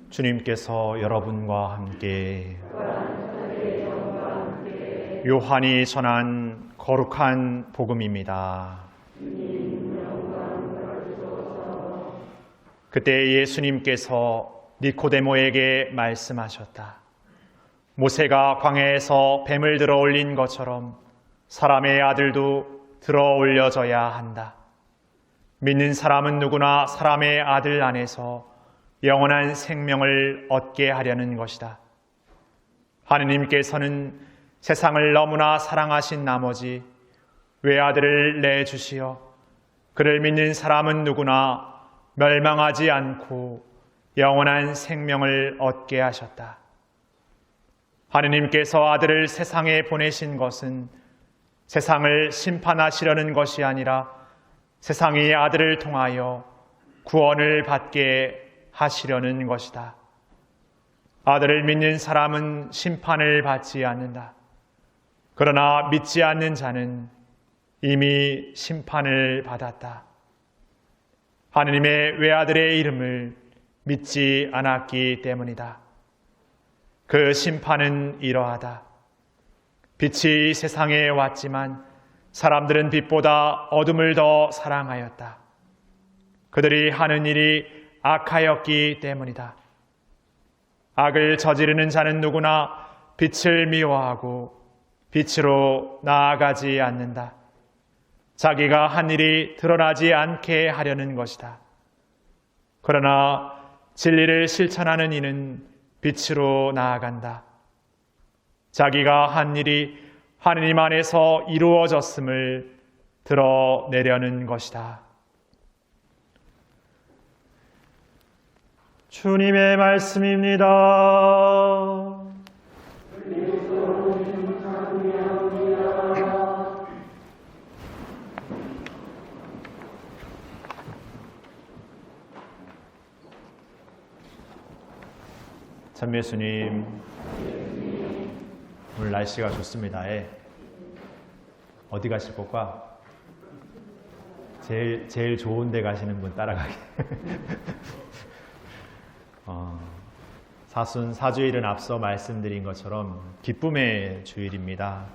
주님께서 여러분과 함께 요한이 전한 거룩한 복음입니다. 그때 예수님께서 니코데모에게 말씀하셨다. 모세가 광야에서 뱀을 들어 올린 것처럼 사람의 아들도 들어 올려져야 한다. 믿는 사람은 누구나 사람의 아들 안에서 영원한 생명을 얻게 하려는 것이다. 하느님께서는 세상을 너무나 사랑하신 나머지 외아들을 내주시어 그를 믿는 사람은 누구나 멸망하지 않고 영원한 생명을 얻게 하셨다. 하느님께서 아들을 세상에 보내신 것은 세상을 심판하시려는 것이 아니라 세상이 아들을 통하여 구원을 받게 하시려는 것이다. 아들을 믿는 사람은 심판을 받지 않는다. 그러나 믿지 않는 자는 이미 심판을 받았다. 하느님의 외아들의 이름을 믿지 않았기 때문이다. 그 심판은 이러하다. 빛이 세상에 왔지만 사람들은 빛보다 어둠을 더 사랑하였다. 그들이 하는 일이 악하였기 때문이다. 악을 저지르는 자는 누구나 빛을 미워하고 빛으로 나아가지 않는다. 자기가 한 일이 드러나지 않게 하려는 것이다. 그러나 진리를 실천하는 이는 빛으로 나아간다. 자기가 한 일이 하느님 안에서 이루어졌음을 드러내려는 것이다. 주님의 말씀입니다. 참예수님, 오늘 날씨가 좋습니다. 어디 가실 걸까? 제일 좋은 데 가시는 분 따라가기. 사순 사주일은 앞서 말씀드린 것처럼 기쁨의 주일입니다.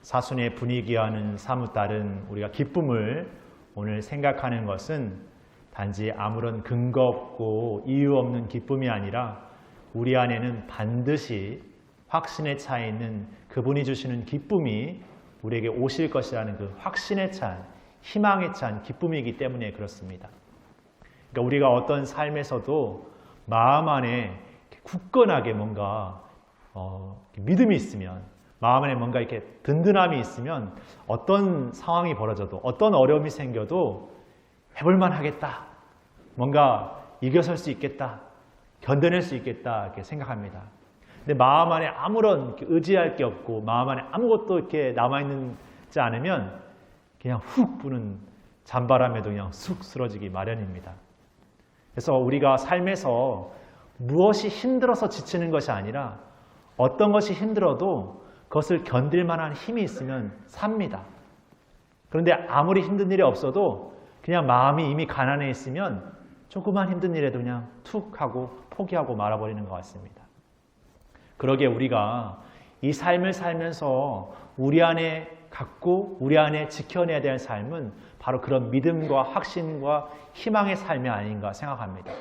사순의 분위기와는 사뭇 다른 우리가 기쁨을 오늘 생각하는 것은 단지 아무런 근거 없고 이유 없는 기쁨이 아니라 우리 안에는 반드시 확신에 차 있는 그분이 주시는 기쁨이 우리에게 오실 것이라는 그 확신에 찬, 희망에 찬 기쁨이기 때문에 그렇습니다. 그러니까 우리가 어떤 삶에서도 마음 안에 굳건하게 뭔가 믿음이 있으면, 마음 안에 뭔가 이렇게 든든함이 있으면 어떤 상황이 벌어져도, 어떤 어려움이 생겨도 해볼만 하겠다, 뭔가 이겨설 수 있겠다, 견뎌낼 수 있겠다 이렇게 생각합니다. 근데 마음 안에 아무런 의지할 게 없고 마음 안에 아무것도 이렇게 남아있지 않으면 그냥 훅 부는 잔바람에도 그냥 쑥 쓰러지기 마련입니다. 그래서 우리가 삶에서 무엇이 힘들어서 지치는 것이 아니라 어떤 것이 힘들어도 그것을 견딜 만한 힘이 있으면 삽니다. 그런데 아무리 힘든 일이 없어도 그냥 마음이 이미 가난해 있으면 조그만 힘든 일에도 그냥 툭 하고 포기하고 말아버리는 것 같습니다. 그러기에 우리가 이 삶을 살면서 우리 안에 갖고 우리 안에 지켜내야 될 삶은 바로 그런 믿음과 확신과 희망의 삶이 아닌가 생각합니다.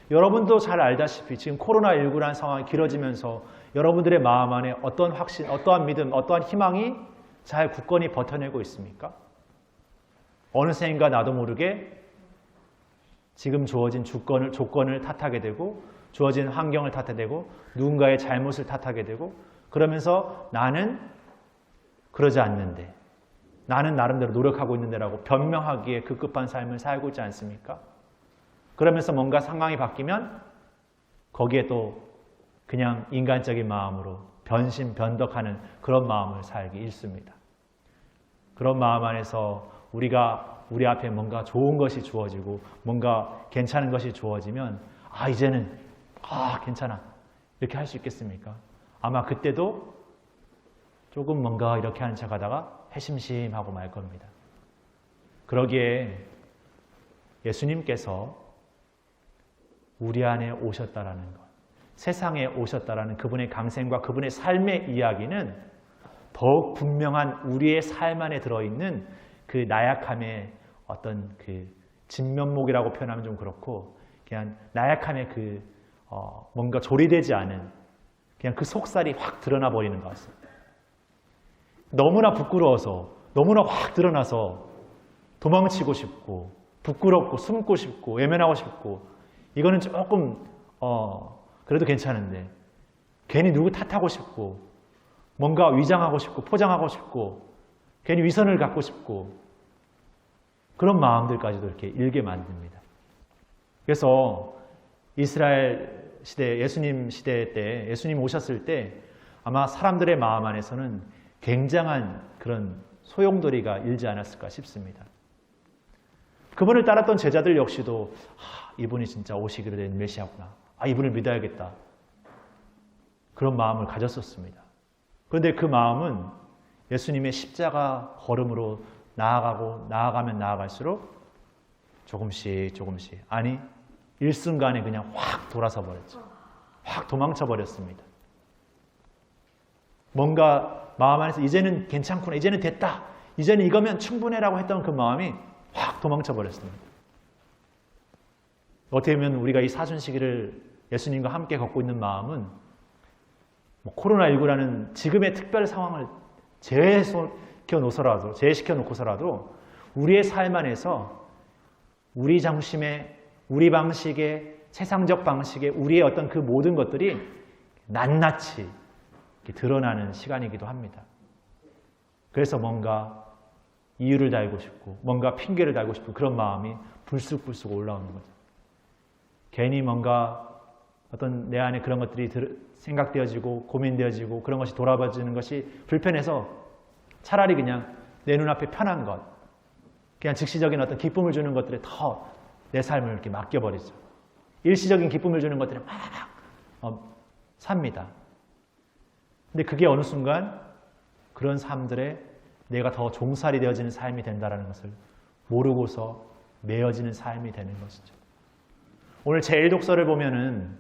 여러분도 잘 알다시피 지금 코로나19라는 상황이 길어지면서 여러분들의 마음 안에 어떤 확신, 어떠한 믿음, 어떠한 희망이 잘 굳건히 버텨내고 있습니까? 어느새인가 나도 모르게 지금 주어진 조건을 탓하게 되고 주어진 환경을 탓하게 되고 누군가의 잘못을 탓하게 되고 그러면서 나는 그러지 않는데, 나는 나름대로 노력하고 있는데라고 변명하기에 급급한 삶을 살고 있지 않습니까? 그러면서 뭔가 상황이 바뀌면 거기에 또 그냥 인간적인 마음으로 변심변덕하는 그런 마음을 살기 일쑤입니다. 그런 마음 안에서 우리 앞에 뭔가 좋은 것이 주어지고 뭔가 괜찮은 것이 주어지면 이제는 괜찮아 이렇게 할 수 있겠습니까? 아마 그때도 조금 뭔가 이렇게 하는 척 하다가 회심심하고 말 겁니다. 그러기에 예수님께서 우리 안에 오셨다라는 것, 세상에 오셨다라는 그분의 강생과 그분의 삶의 이야기는 더욱 분명한 우리의 삶 안에 들어있는 그 나약함의 어떤 그 진면목이라고 표현하면 좀 그렇고, 그냥 나약함의 그 뭔가 조리되지 않은 그냥 그 속살이 확 드러나 버리는 것 같습니다. 너무나 부끄러워서, 너무나 확 드러나서 도망치고 싶고, 부끄럽고, 숨고 싶고, 외면하고 싶고, 이거는 조금 그래도 괜찮은데, 괜히 누구 탓하고 싶고, 뭔가 위장하고 싶고, 포장하고 싶고, 괜히 위선을 갖고 싶고, 그런 마음들까지도 이렇게 일게 만듭니다. 그래서 이스라엘 시대, 예수님 시대 때, 예수님 오셨을 때 아마 사람들의 마음 안에서는 굉장한 그런 소용돌이가 일지 않았을까 싶습니다. 그분을 따랐던 제자들 역시도 이분이 진짜 오시기로 된 메시아구나. 이분을 믿어야겠다. 그런 마음을 가졌었습니다. 그런데 그 마음은 예수님의 십자가 걸음으로 나아가면 나아갈수록 조금씩 아니 일순간에 그냥 확 돌아서 버렸죠. 확 도망쳐 버렸습니다. 뭔가 마음 안에서 이제는 괜찮구나, 이제는 됐다, 이제는 이거면 충분해라고 했던 그 마음이 확 도망쳐 버렸습니다. 어떻게 보면 우리가 이 사순 시기를 예수님과 함께 걷고 있는 마음은 코로나19라는 지금의 특별 상황을 제외시켜 놓고서라도 우리의 삶 안에서 우리 중심의, 우리 방식의, 세상적 방식의 우리의 어떤 그 모든 것들이 낱낱이 드러나는 시간이기도 합니다. 그래서 뭔가 이유를 달고 싶고, 뭔가 핑계를 달고 싶고, 그런 마음이 불쑥불쑥 올라오는 거죠. 괜히 뭔가 어떤 내 안에 그런 것들이 생각되어지고 고민되어지고 그런 것이 돌아봐지는 것이 불편해서 차라리 그냥 내 눈앞에 편한 것, 그냥 즉시적인 어떤 기쁨을 주는 것들에 더 내 삶을 이렇게 맡겨버리죠. 일시적인 기쁨을 주는 것들에 막 삽니다. 근데 그게 어느 순간 그런 삶들에 내가 더 종살이 되어지는 삶이 된다는 것을 모르고서 매어지는 삶이 되는 것이죠. 오늘 제1독서를 보면은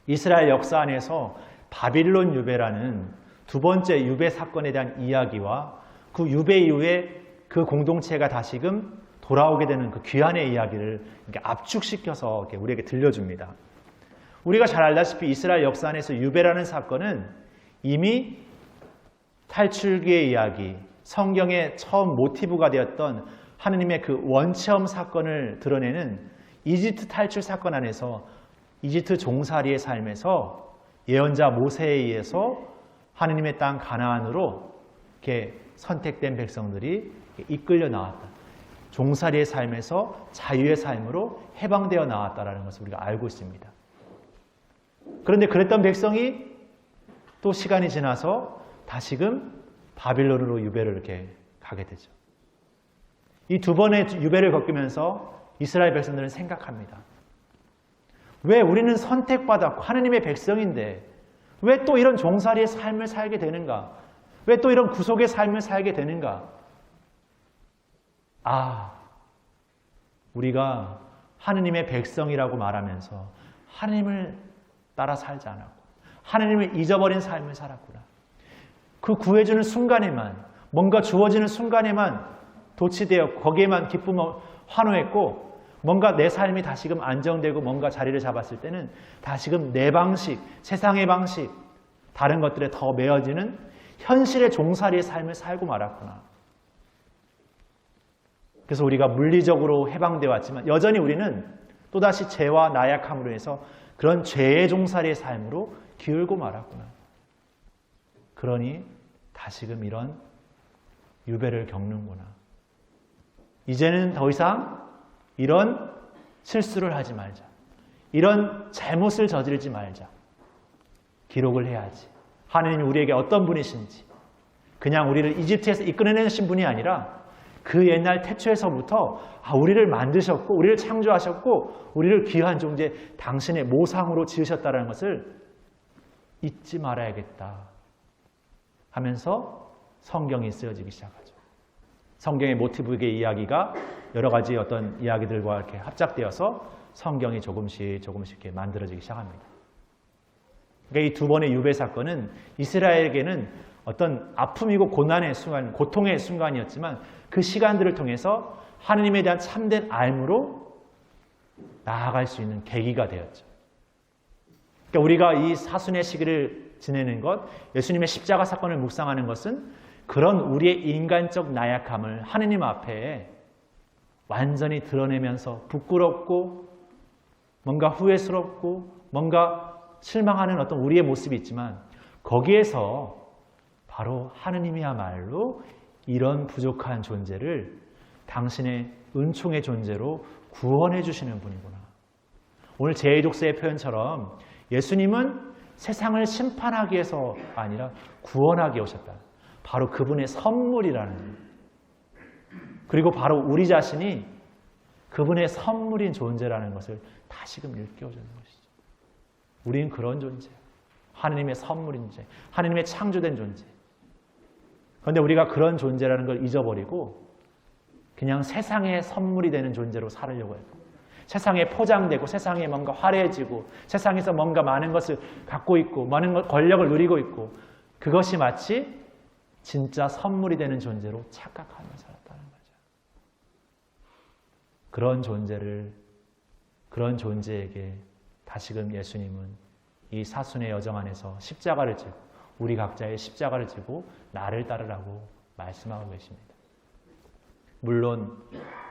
이스라엘 역사 안에서 바빌론 유배라는 두 번째 유배 사건에 대한 이야기와 그 유배 이후에 그 공동체가 다시금 돌아오게 되는 그 귀환의 이야기를 이렇게 압축시켜서 이렇게 우리에게 들려줍니다. 우리가 잘 알다시피 이스라엘 역사 안에서 유배라는 사건은 이미 탈출기의 이야기, 성경의 처음 모티브가 되었던 하느님의 그 원체험 사건을 드러내는 이집트 탈출 사건 안에서 이집트 종살이의 삶에서 예언자 모세에 의해서 하느님의 땅 가나안으로 이렇게 선택된 백성들이 이끌려 나왔다. 종살이의 삶에서 자유의 삶으로 해방되어 나왔다는 것을 우리가 알고 있습니다. 그런데 그랬던 백성이 또 시간이 지나서 다시금 바빌론으로 유배를 이렇게 가게 되죠. 이 두 번의 유배를 겪으면서 이스라엘 백성들은 생각합니다. 왜 우리는 선택받았고 하느님의 백성인데 왜 또 이런 종살이의 삶을 살게 되는가? 왜 또 이런 구속의 삶을 살게 되는가? 우리가 하느님의 백성이라고 말하면서 하느님을 따라 살지 않았고 하느님을 잊어버린 삶을 살았구나. 그 구해주는 순간에만, 뭔가 주어지는 순간에만 도취되어 거기에만 기쁨을 환호했고, 뭔가 내 삶이 다시금 안정되고 뭔가 자리를 잡았을 때는 다시금 내 방식, 세상의 방식, 다른 것들에 더 매어지는 현실의 종살이의 삶을 살고 말았구나. 그래서 우리가 물리적으로 해방되어 왔지만 여전히 우리는 또다시 죄와 나약함으로 해서 그런 죄의 종살이의 삶으로 기울고 말았구나. 그러니 다시금 이런 유배를 겪는구나. 이제는 더 이상 이런 실수를 하지 말자. 이런 잘못을 저지르지 말자. 기록을 해야지. 하느님이 우리에게 어떤 분이신지, 그냥 우리를 이집트에서 이끌어내신 분이 아니라 그 옛날 태초에서부터 우리를 만드셨고 우리를 창조하셨고 우리를 귀한 존재 당신의 모상으로 지으셨다는 것을 잊지 말아야겠다 하면서 성경이 쓰여지기 시작하죠. 성경의 모티브의 이야기가 여러 가지 어떤 이야기들과 이렇게 합작되어서 성경이 조금씩 이렇게 만들어지기 시작합니다. 그러니까 이 두 번의 유배 사건은 이스라엘에게는 어떤 아픔이고 고난의 순간, 고통의 순간이었지만 그 시간들을 통해서 하느님에 대한 참된 알므로 나아갈 수 있는 계기가 되었죠. 그러니까 우리가 이 사순의 시기를 지내는 것, 예수님의 십자가 사건을 묵상하는 것은 그런 우리의 인간적 나약함을 하느님 앞에 완전히 드러내면서 부끄럽고 뭔가 후회스럽고 뭔가 실망하는 어떤 우리의 모습이 있지만 거기에서 바로 하느님이야말로 이런 부족한 존재를 당신의 은총의 존재로 구원해 주시는 분이구나. 오늘 제2독서의 표현처럼 예수님은 세상을 심판하기 위해서가 아니라 구원하기 위해 오셨다. 바로 그분의 선물이라는 거예요. 그리고 바로 우리 자신이 그분의 선물인 존재라는 것을 다시금 일깨워주는 것이죠. 우리는 그런 존재예요. 하느님의 선물인 존재, 하느님의 창조된 존재. 그런데 우리가 그런 존재라는 걸 잊어버리고 그냥 세상의 선물이 되는 존재로 살으려고 해요. 세상에 포장되고 세상에 뭔가 화려해지고 세상에서 뭔가 많은 것을 갖고 있고 많은 권력을 누리고 있고 그것이 마치 진짜 선물이 되는 존재로 착각하며 살았다는 거죠. 그런 존재에게 다시금 예수님은 이 사순의 여정 안에서 십자가를 지고 우리 각자의 십자가를 지고 나를 따르라고 말씀하고 계십니다. 물론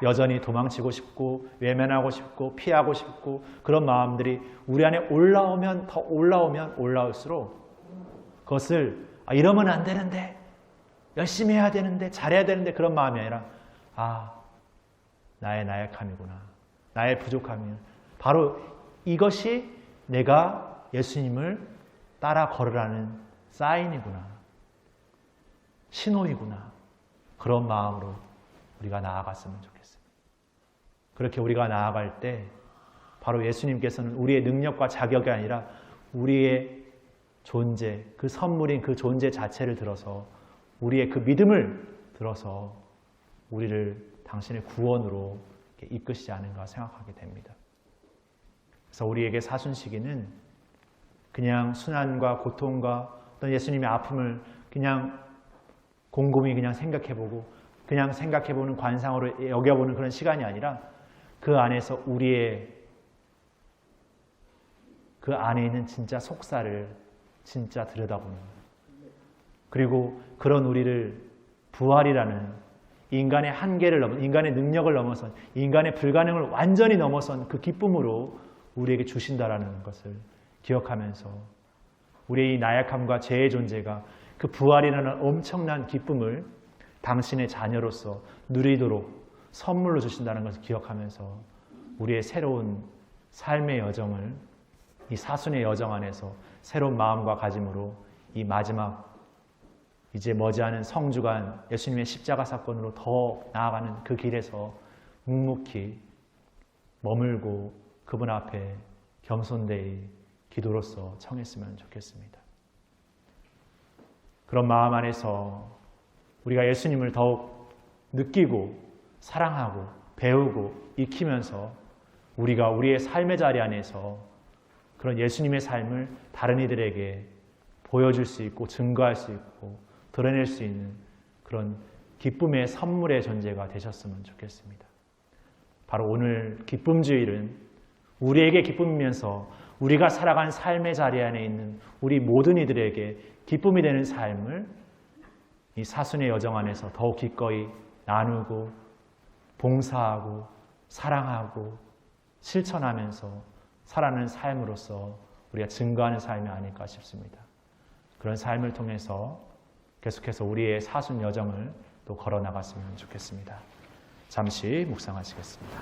여전히 도망치고 싶고 외면하고 싶고 피하고 싶고 그런 마음들이 우리 안에 올라오면 올라올수록 그것을 이러면 안 되는데 열심히 해야 되는데 잘해야 되는데 그런 마음이 아니라 나의 나약함이구나. 나의 부족함이구나. 바로 이것이 내가 예수님을 따라 걸으라는 사인이구나. 신호이구나. 그런 마음으로 우리가 나아갔으면 좋겠어요. 그렇게 우리가 나아갈 때 바로 예수님께서는 우리의 능력과 자격이 아니라 우리의 존재, 그 선물인 그 존재 자체를 들어서 우리의 그 믿음을 들어서 우리를 당신의 구원으로 이끄시지 않은가 생각하게 됩니다. 그래서 우리에게 사순시기는 그냥 순환과 고통과 어떤 예수님의 아픔을 그냥 곰곰이 그냥 생각해보는 관상으로 여겨보는 그런 시간이 아니라 그 안에서 그 안에 있는 진짜 속살을 진짜 들여다보는 그리고 그런 우리를 부활이라는 인간의 한계를 넘어 인간의 능력을 넘어선 인간의 불가능을 완전히 넘어선 그 기쁨으로 우리에게 주신다라는 것을 기억하면서 우리의 이 나약함과 죄의 존재가 그 부활이라는 엄청난 기쁨을 당신의 자녀로서 누리도록 선물로 주신다는 것을 기억하면서 우리의 새로운 삶의 여정을 이 사순의 여정 안에서 새로운 마음과 가짐으로 이 마지막 이제 머지않은 성주간 예수님의 십자가 사건으로 더 나아가는 그 길에서 묵묵히 머물고 그분 앞에 겸손되이 기도로서 청했으면 좋겠습니다. 그런 마음 안에서 우리가 예수님을 더욱 느끼고 사랑하고 배우고 익히면서 우리가 우리의 삶의 자리 안에서 그런 예수님의 삶을 다른 이들에게 보여줄 수 있고 증거할 수 있고 드러낼 수 있는 그런 기쁨의 선물의 존재가 되셨으면 좋겠습니다. 바로 오늘 기쁨주일은 우리에게 기쁨이면서 우리가 살아간 삶의 자리 안에 있는 우리 모든 이들에게 기쁨이 되는 삶을 이 사순의 여정 안에서 더욱 기꺼이 나누고 봉사하고 사랑하고 실천하면서 살아가는 삶으로서 우리가 증거하는 삶이 아닐까 싶습니다. 그런 삶을 통해서 계속해서 우리의 사순 여정을 또 걸어 나갔으면 좋겠습니다. 잠시 묵상하시겠습니다.